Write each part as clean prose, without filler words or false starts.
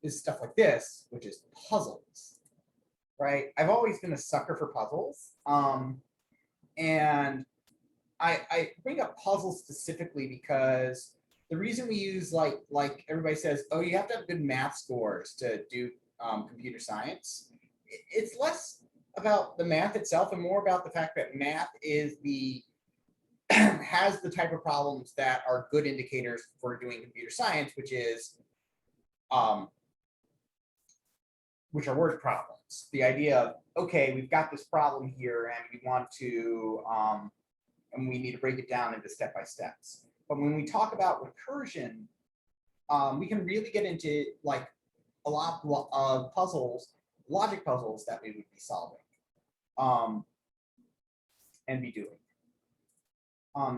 is stuff like this, which is puzzles, right? I've always been a sucker for puzzles. And I bring up puzzles specifically because the reason we use like everybody says, oh, you have to have good math scores to do computer science. It's less about the math itself and more about the fact that math is the has the type of problems that are good indicators for doing computer science, which are word problems. The idea of, okay, we've got this problem here and we want to and we need to break it down into step-by-steps. But when we talk about recursion, we can really get into like a lot of puzzles, logic puzzles that we would be solving and be doing.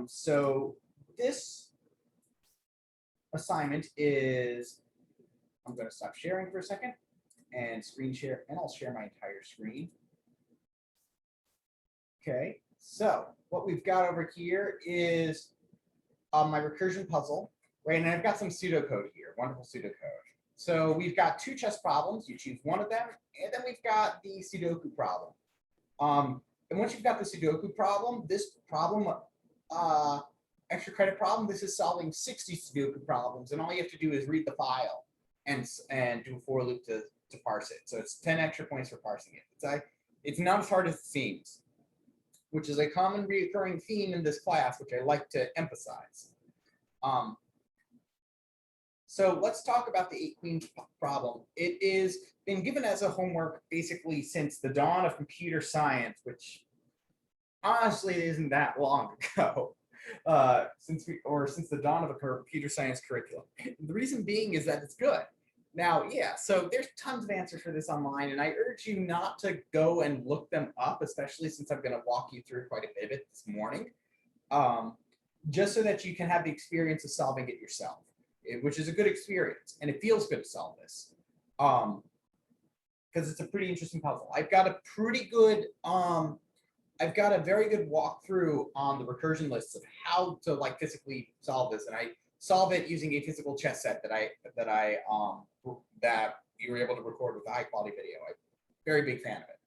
So this assignment is, I'm going to stop sharing for a second and screen share, and I'll share my entire screen. Okay, so what we've got over here is my recursion puzzle, right? And I've got some pseudocode here, wonderful pseudocode. So we've got two chess problems. You choose one of them, and then we've got the Sudoku problem. And once you've got the Sudoku problem, this problem, extra credit problem, this is solving 60 Sudoku problems, and all you have to do is read the file and do a for loop to parse it. So it's 10 extra points for parsing it. It's not as hard as it seems, which is a common recurring theme in this class, which I like to emphasize. So let's talk about the 8 queens problem. It is been given as a homework basically since the dawn of computer science, which honestly isn't that long ago, since the dawn of a computer science curriculum. The reason being is that it's good. Now, yeah, so there's tons of answers for this online, and I urge you not to go and look them up, especially since I'm going to walk you through quite a bit of it this morning, just so that you can have the experience of solving it yourself, which is a good experience, and it feels good to solve this, because it's a pretty interesting puzzle. I've got a very good walkthrough on the recursion lists of how to like physically solve this, and I solve it using a physical chess set that you were able to record with a high quality video. I'm a very big fan of it.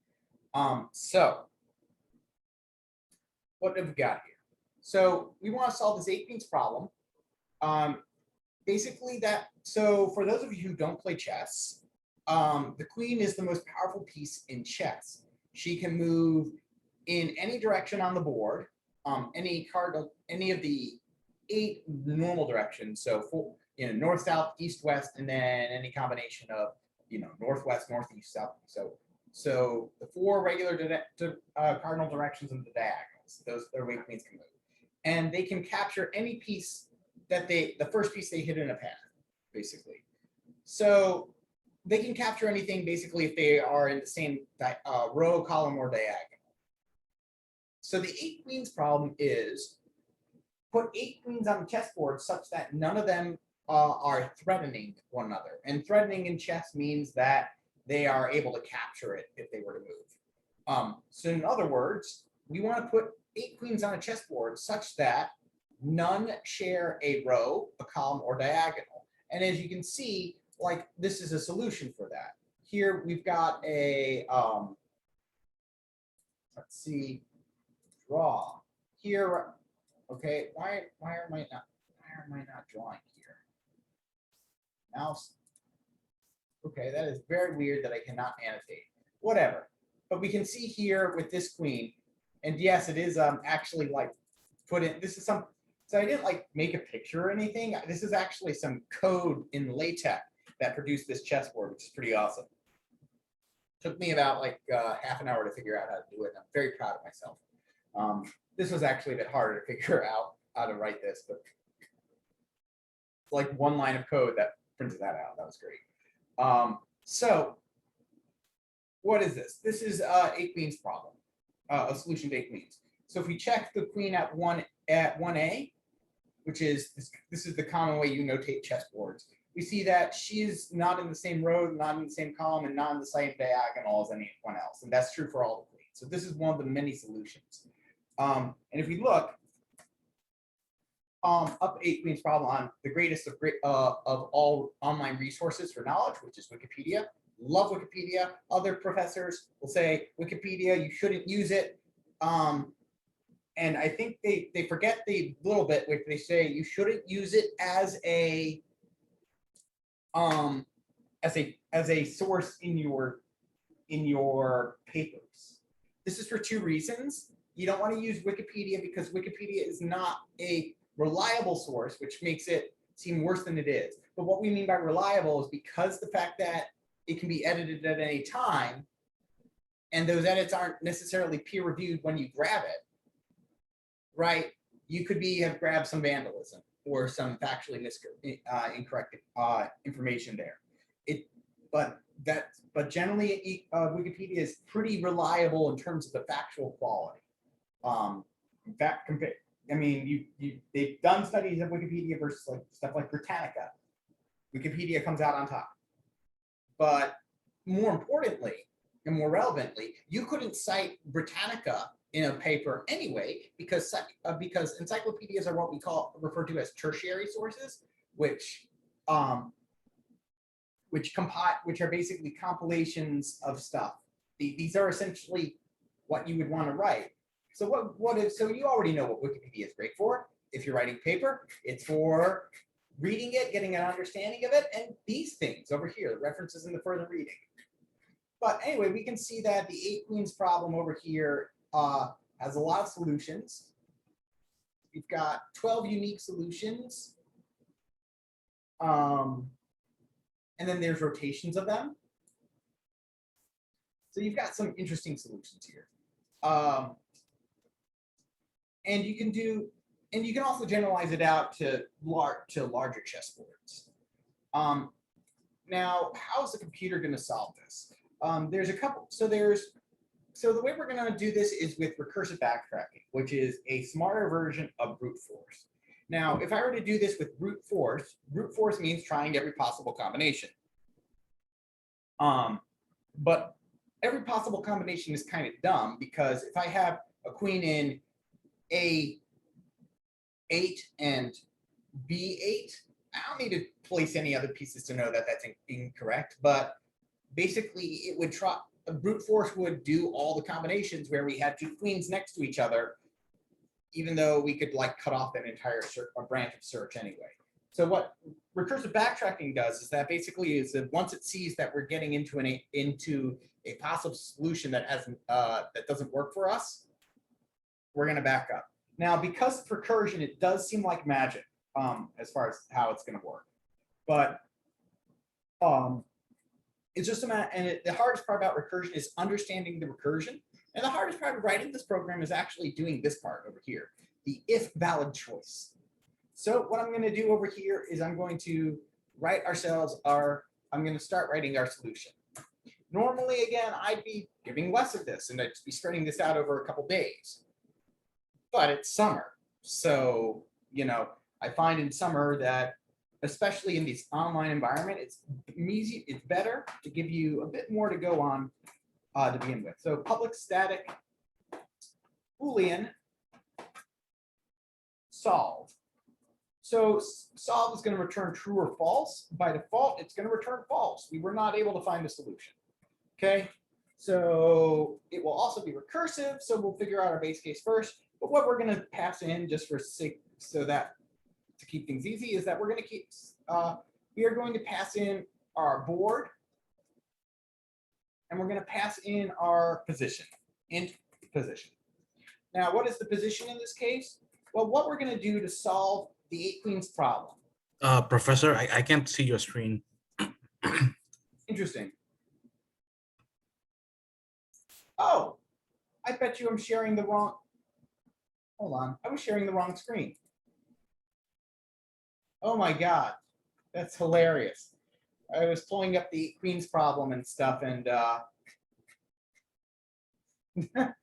So what have we got here? So we want to solve this 8 queens problem. Basically so for those of you who don't play chess, the queen is the most powerful piece in chess. She can move in any direction on the board, any of the 8 normal directions. So north, south, east, west, and then any combination of northwest, northeast, south. So the 4 regular cardinal directions and the diagonals. Those their way queens can move, and they can capture any piece that the first piece they hit in a path, basically. So they can capture anything basically if they are in the same row, column, or diagonal. So the 8 queens problem is put 8 queens on the chessboard such that none of them are threatening one another. And threatening in chess means that they are able to capture it if they were to move. So in other words, we want to put 8 queens on a chessboard such that none share a row, a column, or diagonal. And as you can see, like this is a solution for that. Here we've got a, let's see, draw. Here, okay, why am I not drawing here? Mouse. Okay, that is very weird that I cannot annotate. Whatever. But we can see here with this queen, and yes, it is actually like put in, this is some, so I didn't like make a picture or anything. This is actually some code in LaTeX that produced this chessboard, which is pretty awesome. Took me about like half an hour to figure out how to do it. I'm very proud of myself. This was actually a bit harder to figure out how to write this, but like one line of code that printed that out. That was great. So what is this? This is 8 queens problem, a solution to 8 queens. So if we check the queen at 1A, which is this is the common way you notate chessboards, we see that she is not in the same row, not in the same column, and not in the same diagonal as anyone else. And that's true for all the queens. So this is one of the many solutions. And if we look, up 8 Queens problem on the greatest of all online resources for knowledge, which is Wikipedia. Love Wikipedia. Other professors will say Wikipedia, you shouldn't use it. And I think they forget the little bit where they say you shouldn't use it as a source in your papers. This is for 2 reasons. You don't want to use Wikipedia because Wikipedia is not a reliable source, which makes it seem worse than it is. But what we mean by reliable is because the fact that it can be edited at any time, and those edits aren't necessarily peer reviewed when you grab it, right? You could have grabbed some vandalism or some factually incorrect information there. But generally, Wikipedia is pretty reliable in terms of the factual quality. In fact, I mean, they've done studies of Wikipedia versus like stuff like Britannica. Wikipedia comes out on top. But more importantly and more relevantly, you couldn't cite Britannica in a paper anyway, because encyclopedias are what we refer to as tertiary sources, which are basically compilations of stuff. These are essentially what you would want to write. So so you already know what Wikipedia is great for. If you're writing paper, it's for reading it, getting an understanding of it, and these things over here, references in the further reading. But anyway, we can see that the 8 Queens problem over here has a lot of solutions. We've got 12 unique solutions. And then there's rotations of them. So you've got some interesting solutions here. And you can also generalize it out to larger chessboards. Now, how is the computer going to solve this? There's a couple. So the way we're going to do this is with recursive backtracking, which is a smarter version of brute force. Now, if I were to do this with brute force means trying every possible combination. But every possible combination is kind of dumb, because if I have a queen in A8 and B8, I don't need to place any other pieces to know that that's incorrect. But basically, it would try. A brute force would do all the combinations where we had 2 queens next to each other, even though we could like cut off an entire branch of search anyway. So what recursive backtracking does is that basically is that once it sees that we're getting into a possible solution that doesn't work for us, we're going to back up. Now, because of recursion, it does seem like magic as far as how it's going to work, but it's just a matter. And the hardest part about recursion is understanding the recursion, and the hardest part of writing this program is actually doing this part over here, the if valid choice. So what I'm going to do over here is I'm going to I'm going to start writing our solution. Normally, again, I'd be giving less of this, and I'd be spreading this out over a couple days. But it's summer. So, I find in summer that, especially in this online environment, it's better to give you a bit more to go on to begin with. So public static Boolean solve. So solve is going to return true or false. By default, it's going to return false. We were not able to find a solution. Okay, so it will also be recursive. So we'll figure out our base case first. But what we're going to pass in, just for sake, to keep things easy, is that we are going to pass in our board, and we're going to pass in our position, int position. Now, what is the position in this case? Well, what we're going to do to solve the 8 Queens problem. Professor, I can't see your screen. Interesting. Oh, I bet you I'm sharing the wrong. Hold on, I was sharing the wrong screen. Oh my God, that's hilarious. I was pulling up the 8 Queens problem and stuff, and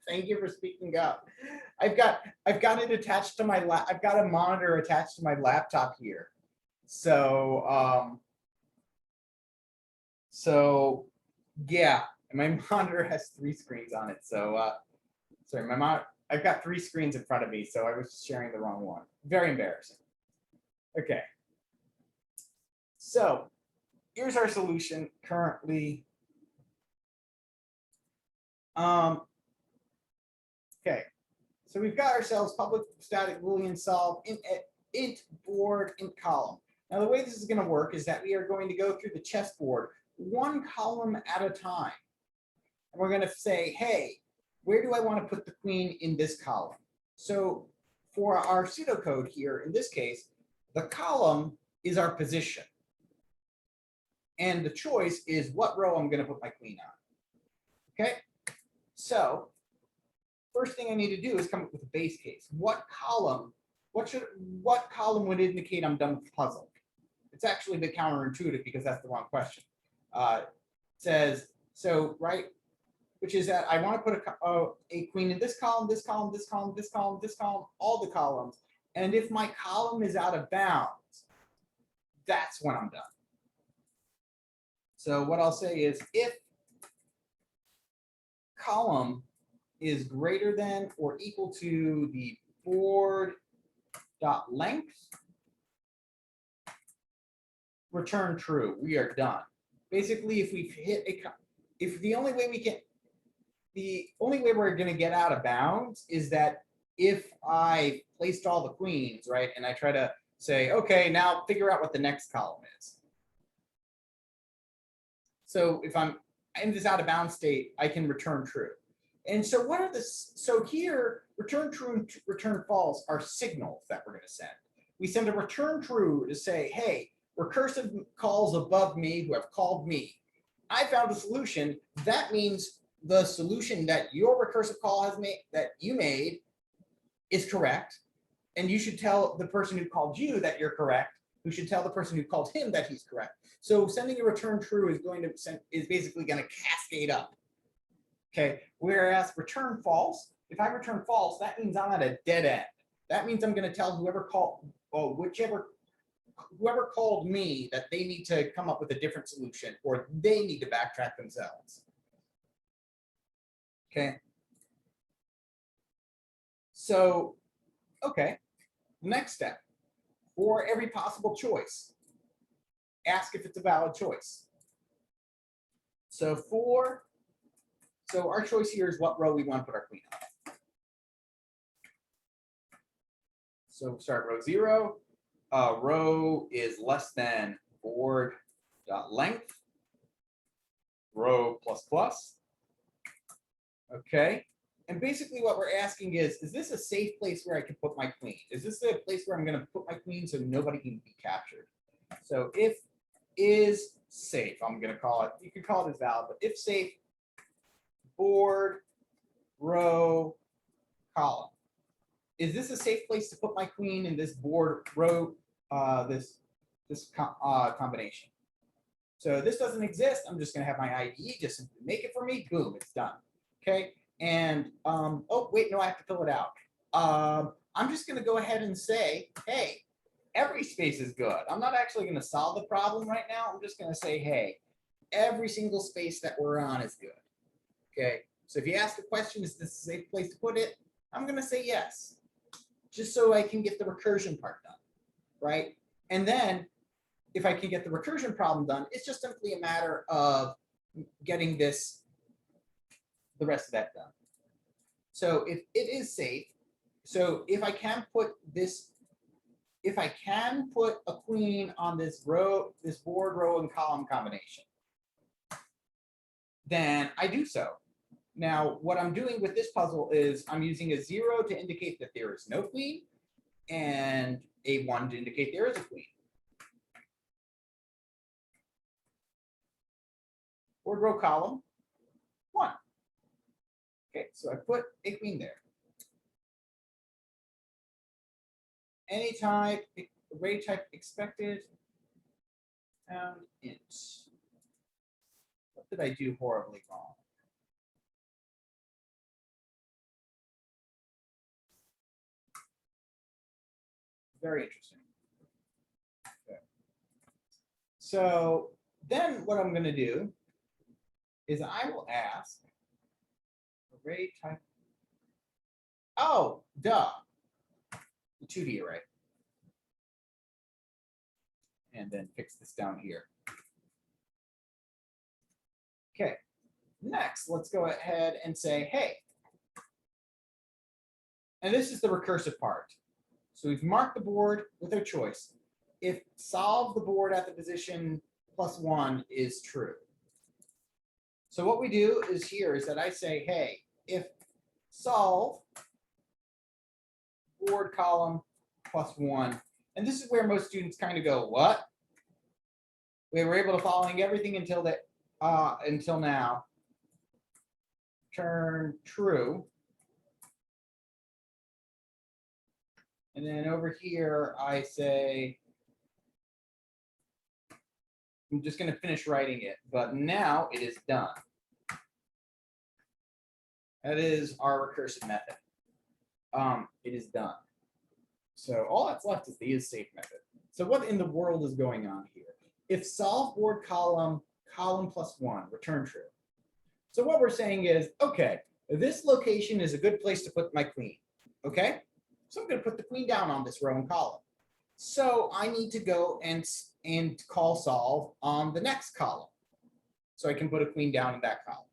thank you for speaking up. I've got it attached to my I've got a monitor attached to my laptop here. So yeah, my monitor has 3 screens on it. So sorry, I've got 3 screens in front of me, so I was sharing the wrong one. Very embarrassing. Okay. So here's our solution currently. Okay. So we've got ourselves public static Boolean solve int board int column. Now the way this is going to work is that we are going to go through the chessboard one column at a time. And we're going to say, hey, where do I want to put the queen in this column? So for our pseudocode here, in this case, the column is our position. And the choice is what row I'm going to put my queen on. Okay, so first thing I need to do is come up with a base case. What column would indicate I'm done with the puzzle? It's actually a bit counterintuitive because that's the wrong question. It says, so, right, which is that I want to put a queen in this column, this column, this column, this column, this column, all the columns. And if my column is out of bounds, that's when I'm done. So what I'll say is if column is greater than or equal to the board dot length, return true. We are done. Basically, if we've hit the only way we're going to get out of bounds is that if I placed all the queens, right, and I try to say, okay, now figure out what the next column is. So if I'm in this out of bounds state, I can return true. And so so here, return true and return false are signals that we're going to send. We send a return true to say, hey, recursive calls above me who have called me. I found a solution. That means the solution that your recursive call has made, that you made, is correct. And you should tell the person who called you that you're correct, who should tell the person who called him that he's correct. So sending a return true is basically going to cascade up. Okay, whereas return false, if I return false, that means I'm at a dead end. That means I'm going to tell whoever called me that they need to come up with a different solution or they need to backtrack themselves. Okay. So, okay, next step. For every possible choice, ask if it's a valid choice. So our choice here is what row we want to put our queen on. So we'll start row 0. Row is less than board dot length. Row plus plus. Okay. And basically what we're asking is this a safe place where I can put my queen? Is this a place where I'm going to put my queen so nobody can be captured? So if is safe, I'm going to call it, you can call it as valid, but if safe, board, row, column. Is this a safe place to put my queen in this board row, this combination? So this doesn't exist. I'm just going to have my IDE just simply make it for me. Boom, it's done. Okay. And oh wait, no, I have to fill it out. I'm just going to go ahead and say, hey, every space is good. I'm not actually going to solve the problem right now. I'm just going to say, hey, every single space that we're on is good. Okay. So if you ask the question, is this a safe place to put it? I'm going to say yes, just so I can get the recursion part done, right? And then if I can get the recursion problem done, it's just simply a matter of getting the rest of that done. So if it is safe, so if I can put a queen on this row, this board, row, and column combination, then I do so. Now, what I'm doing with this puzzle is I'm using a 0 to indicate that there is no queen and a 1 to indicate there is a queen. Board, row, column, 1. Okay, so I put a queen there. Any type, array type expected, found int. What did I do horribly wrong? Very interesting. Okay. So then what I'm going to do is I will ask array type. Oh, duh. The 2D array. and then fix this down here. Okay, next, let's go ahead and say, hey, and this is the recursive part. So we've marked the board with our choice. If solve the board at the position +1 is true. So what we do is here is that I say, hey, if solve board column +1, and this is where most students kind of go, what? We were able to following everything until that until now. Turn true. And then over here, I say, I'm just going to finish writing it, but now it is done. That is our recursive method. It is done. So all that's left is the isSafe method. So what in the world is going on here? If solve board column +1, return true. So what we're saying is, okay, this location is a good place to put my queen. Okay, so I'm going to put the queen down on this row and column. So I need to go and call solve on the next column. So I can put a queen down in that column.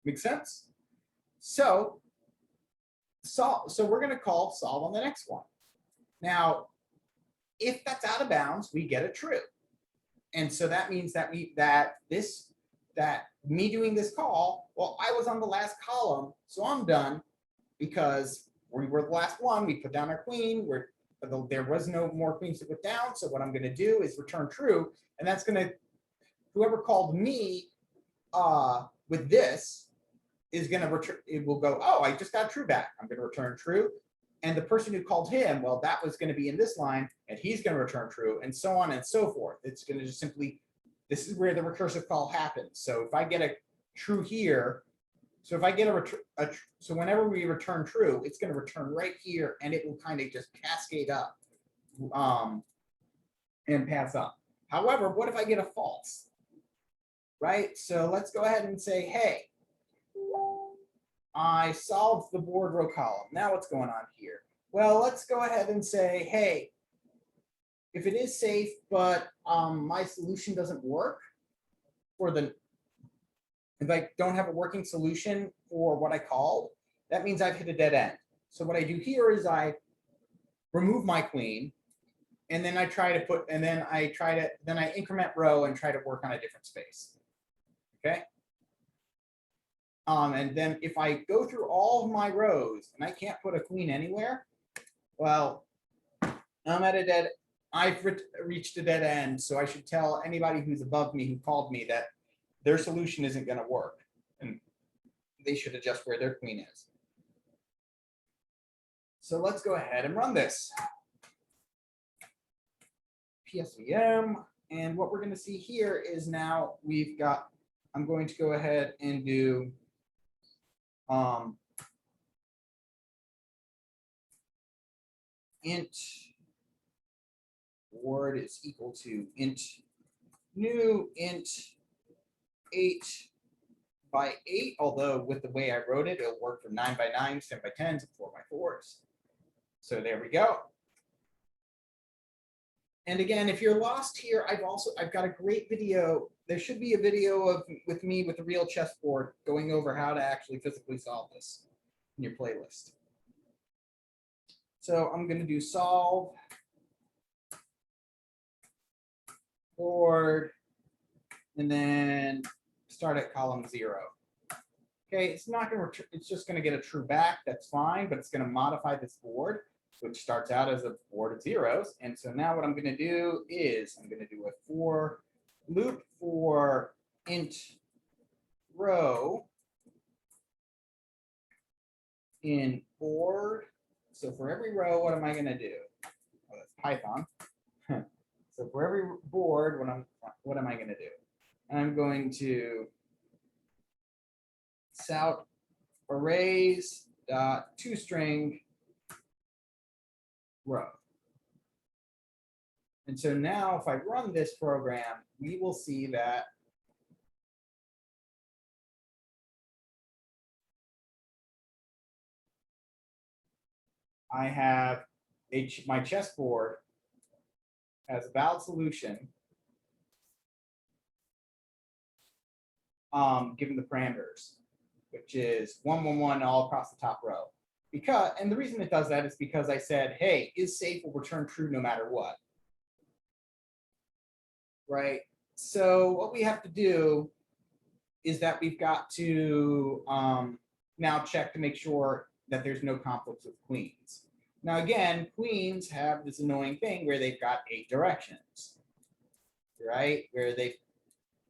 Make sense? So we're going to call solve on the next one. Now, if that's out of bounds, we get a true. And so that means that me doing this call, well, I was on the last column, so I'm done because we were the last one. We put down our queen. There was no more queens to put down. So what I'm going to do is return true. And that's going to, whoever called me with this is going to return, it will go, oh, I just got true back. I'm going to return true. And the person who called him, well, that was going to be in this line, and he's going to return true, and so on and so forth. It's going to just simply, this is where the recursive call happens. So if I get a true here, so if I get so whenever we return true, it's going to return right here, and it will kind of just cascade up and pass up. However, what if I get a false? Right? So let's go ahead and say, hey, I solved the board row column. Now what's going on here? Well, let's go ahead and say, hey, if it is safe, but my solution doesn't work if I don't have a working solution for what I called, that means I've hit a dead end. So what I do here is I remove my queen, and then I increment row and try to work on a different space. Okay. And then if I go through all of my rows and I can't put a queen anywhere, well, I've reached a dead end. So I should tell anybody who's above me who called me that their solution isn't going to work, and they should adjust where their queen is. So let's go ahead and run this. PSVM, and what we're going to see here is now I'm going to go ahead and do int board is equal to int new int 8 by 8, although with the way I wrote it, it'll work for 9 by 9s, 10 by 10s, and 4 by 4s. So there we go. And again, if you're lost here, I've got a great video. There should be a video with me with a real chessboard going over how to actually physically solve this in your playlist. So I'm going to do solve board and then start at column 0. Okay, it's not going to it's just going to get a true back. That's fine, but it's going to modify this board, which starts out as a board of zeros. And so now what I'm going to do is I'm going to do a for loop for int row in board. So for every row, what am I going to do? Well, that's Python. So for every board, what am I going to do? I'm going to sout arrays dot toString row. And so now if I run this program, we will see that I have my chessboard has a valid solution given the parameters, which is 1, 1, 1 all across the top row. Because, and the reason it does that is because I said, hey, is safe will return true no matter what. Right? So what we have to do is that we've got to now check to make sure that there's no conflicts with queens. Now, again, queens have this annoying thing where they've got 8 directions, right? Where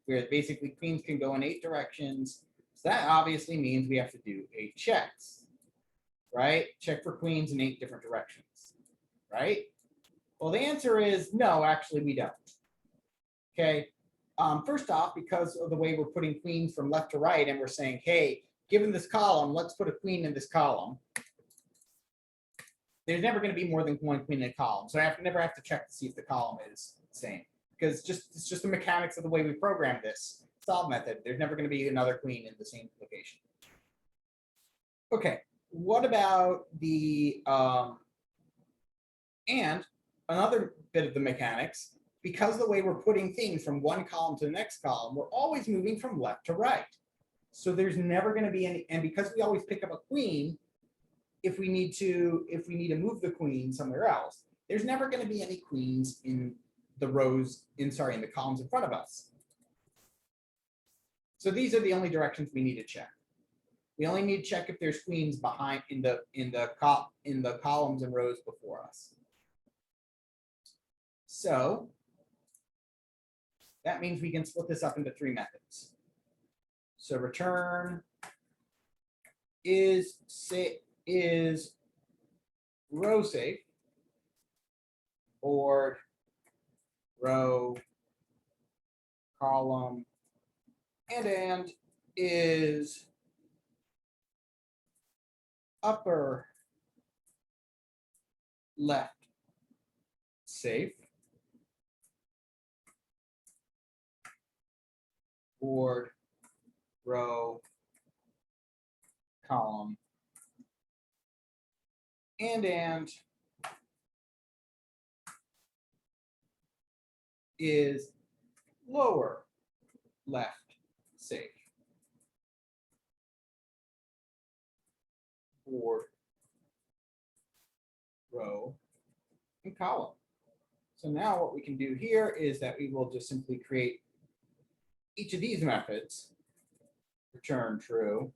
basically queens can go in 8 directions. So that obviously means we have to do 8 checks, right? Check for queens in 8 different directions, right? Well, the answer is no, actually we don't. Okay. First off, because of the way we're putting queens from left to right, and we're saying, hey, given this column, let's put a queen in this column. There's never going to be more than one queen in a column. So I never have to check to see if the column is the same. Because it's just the mechanics of the way we program this solve method. There's never going to be another queen in the same location. Okay, what about the, and another bit of the mechanics, because of the way we're putting things from one column to the next column, we're always moving from left to right. So there's never going to be any, and because we always pick up a queen, if we need to move the queen somewhere else, there's never going to be any queens in the rows, in the columns in front of us. So these are the only directions we need to check. We only need to check if there's queens behind in the columns and rows before us. So that means we can split this up into 3 methods. So return is row safe, board, row, column, and is upper left safe, board, row, column, and is lower left safe, board, row, and column. So now what we can do here is that we will just simply create each of these methods, return true,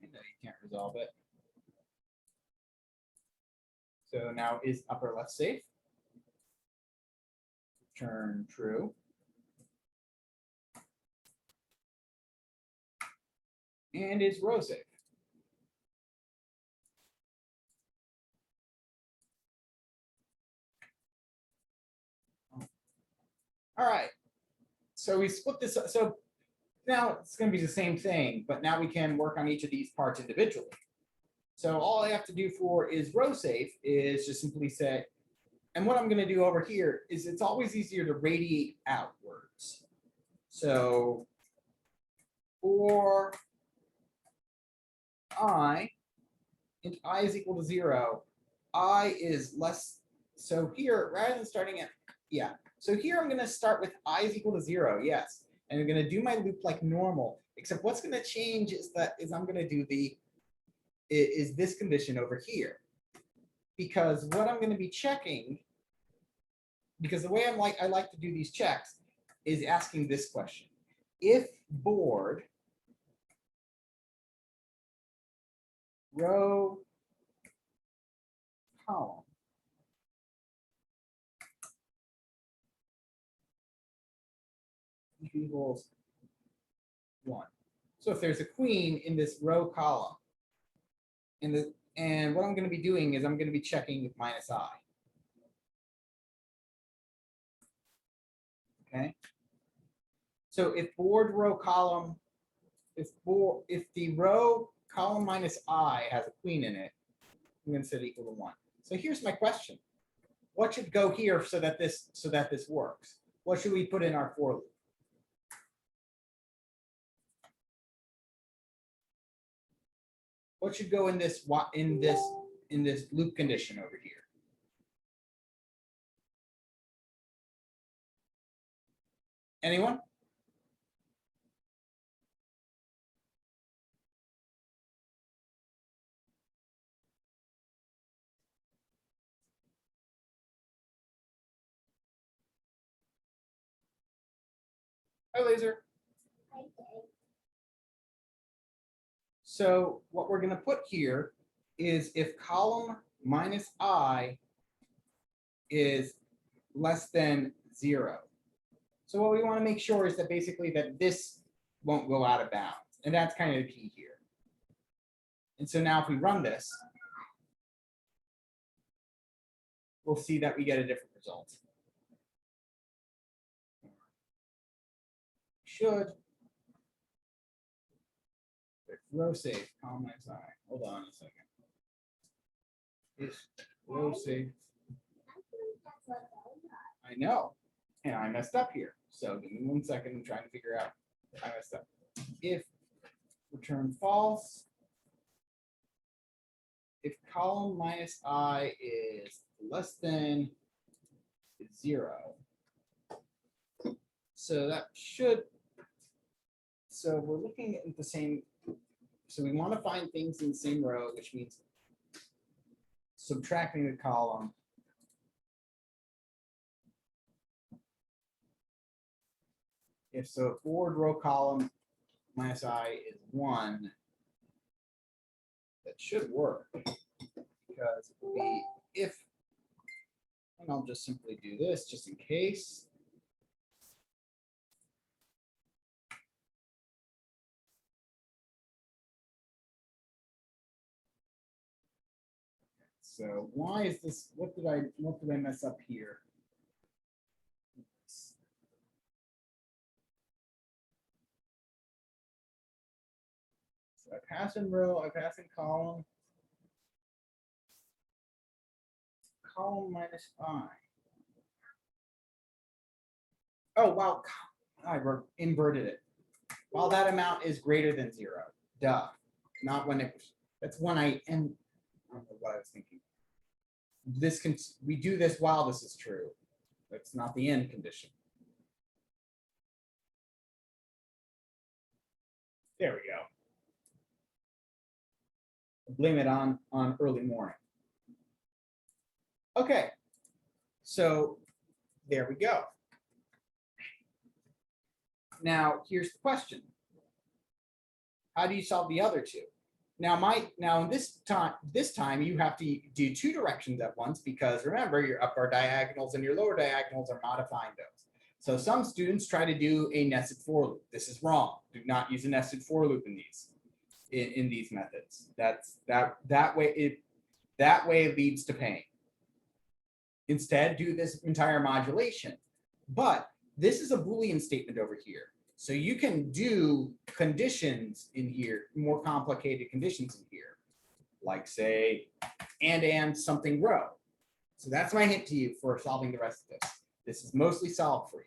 and you can't resolve it. So now is upper left safe, return true, and is row safe. All right, so we split this up. So now it's going to be the same thing, but now we can work on each of these parts individually. So all I have to do for is row safe is just simply say, and what I'm going to do over here is it's always easier to radiate outwards. So for I, and I is equal to 0, I is less. So here, rather than starting at, yeah. So here I'm going to start with I is equal to 0, yes. And I'm going to do my loop like normal, except what's going to change is I'm going to do this condition over here. Because what I'm going to be checking, because the way I like to do these checks is asking this question. If board, row, column equals 1. So if there's a queen in this row column, and what I'm going to be doing is I'm going to be checking with minus I. Okay. So if board, row, column, if the row column minus I has a queen in it, I'm going to set equal to 1. So here's my question. What should go here so that this works? What should we put in our for loop? What should go in this loop condition over here? Anyone? Hi, Laser. So what we're going to put here is if column minus I is less than 0. So what we want to make sure is that basically that this won't go out of bounds. And that's kind of the key here. And so now if we run this, we'll see that we get a different result. Should. Row safe, column minus I. Hold on a second. If row safe. I know. And I messed up here. So give me 1 second. I'm trying to figure out if I messed up. If return false, if column minus I is less than 0. So that should, so we're looking at the same, so we want to find things in the same row, which means subtracting the column. If so, forward row column minus I is 1, that should work because it will be if, and I'll just simply do this just in case. So why is this, what did I mess up here? So I pass in row, I pass in column. Column minus I. Oh, wow, I inverted it. While that amount is greater than 0, duh, not when it, that's when I don't know what I was thinking. This can, we do this while this is true. That's not the end condition. There we go. Blame it on early morning. Okay, so there we go. Now here's the question. How do you solve the other two? Now this time you have to do 2 directions at once because remember your upper diagonals and your lower diagonals are modifying those. So some students try to do a nested for loop. This is wrong. Do not use a nested for loop in these methods. That way it leads to pain. Instead, do this entire modulation. But this is a Boolean statement over here. So you can do conditions in here, more complicated conditions in here, like say, and something row. So that's my hint to you for solving the rest of this. This is mostly solved for you.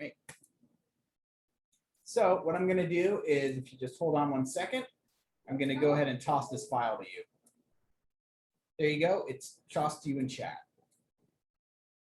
Right. So what I'm going to do is, if you just hold on 1 second, I'm going to go ahead and toss this file to you. There you go. It's tossed to you in chat.